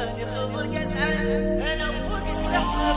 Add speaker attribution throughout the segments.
Speaker 1: مالي خلق ازعل، انا فوق السحاب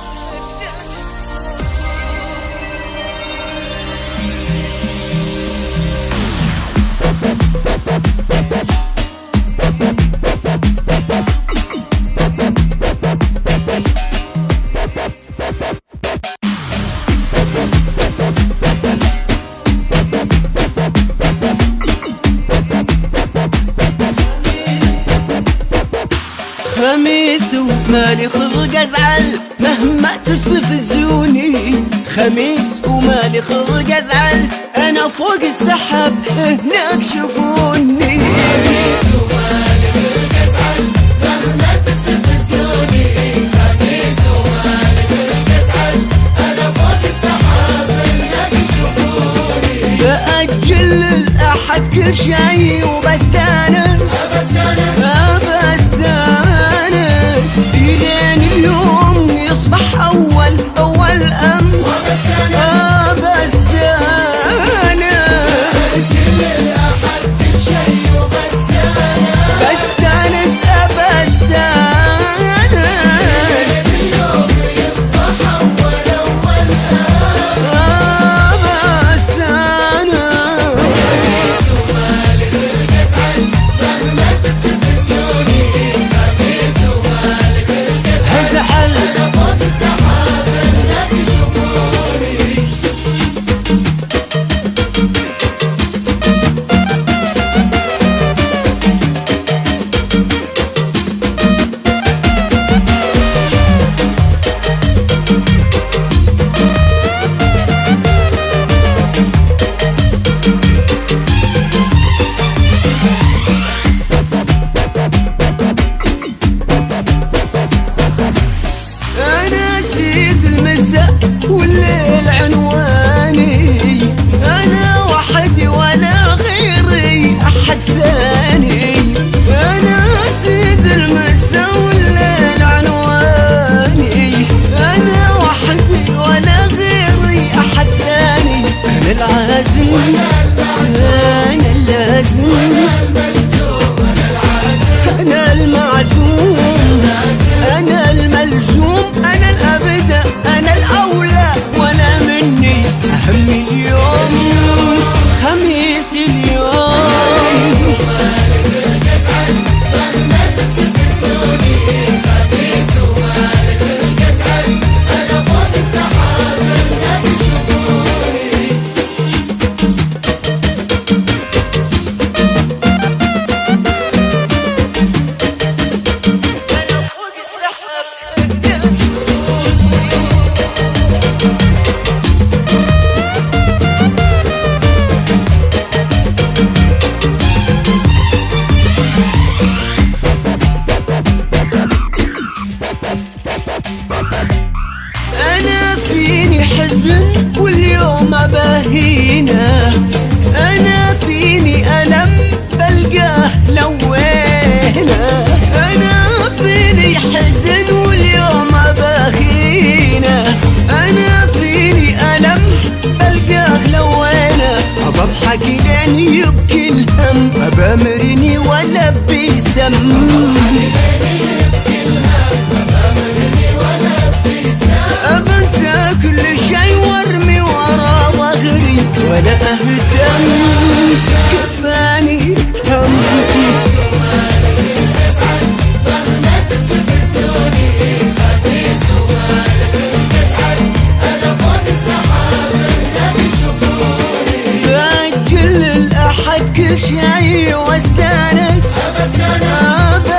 Speaker 1: خميس ومالي خلق ازعل مهما تستفزوني، خميس ومالي خلق ازعل، انا فوق السحاب هناك شوفوني.
Speaker 2: خميس ومالي خلق ازعل مهما تستفزوني، خميس ومالي خلق ازعل، انا فوق السحاب هناك شوفوني.
Speaker 1: بأجل الأحد كل شي وبستانس، إلين اليوم يصبح أول أمس، بستانس
Speaker 2: كل الأحد كل شي وبستانس،
Speaker 1: بستانس
Speaker 2: اليوم يصبح أول
Speaker 1: بستانس.
Speaker 2: خميس ومالي خلق ازعل مهما تستفزوني، خميس ومالي خلق ازعل،
Speaker 1: هزعل
Speaker 2: أنا فوق السحاب هناك يشوفوني.
Speaker 1: أنا سيد المساء والليل عنواني، أنا وحدي ولا غيري أحد ثاني، أنا سيد المساء والليل عنواني، أنا وحدي ولا غيري أحد ثاني، أنا العازم أنا اللازم أنا المعزوم أنا الملزوم، أنا الأبدع أنا الأولى، وأنا مني أهم اليوم خميس اليوم.
Speaker 2: ومالي خلق ازعل مهما تستفزوني، خميس ومالي خلق ازعل، أنا فوق السحاب هناك يشوفوني.
Speaker 1: أنا فوق السحاب أنا فيني حزن واليوم أباهينا، أنا فيني ألم بلقاه لوينا، أنا فيني حزن واليوم أباهينا، أنا فيني ألم بلقاه لوينا، أبى أضحك لين يبكي الهم، أبى أمرني ولا بيسم، أبنسى كل شي وارمي ورا ظهري ولا أهتم، كفاني هم.
Speaker 2: خميس ومالي خلق ازعل مهما تستفزوني، خميس ومالي خلق ازعل، أنا فوق السحاب هناك يشوفوني.
Speaker 1: بأجل الأحد كل شي واستانس،
Speaker 2: بستانس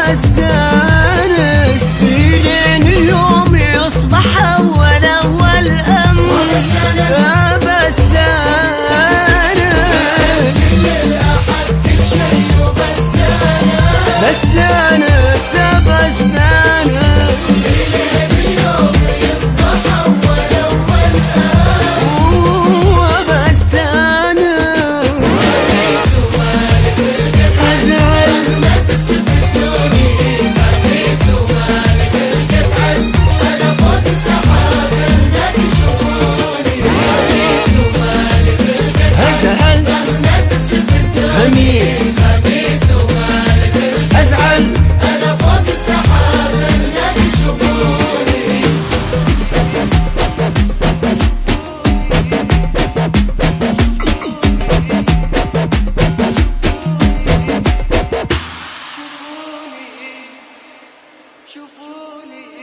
Speaker 1: شوفوني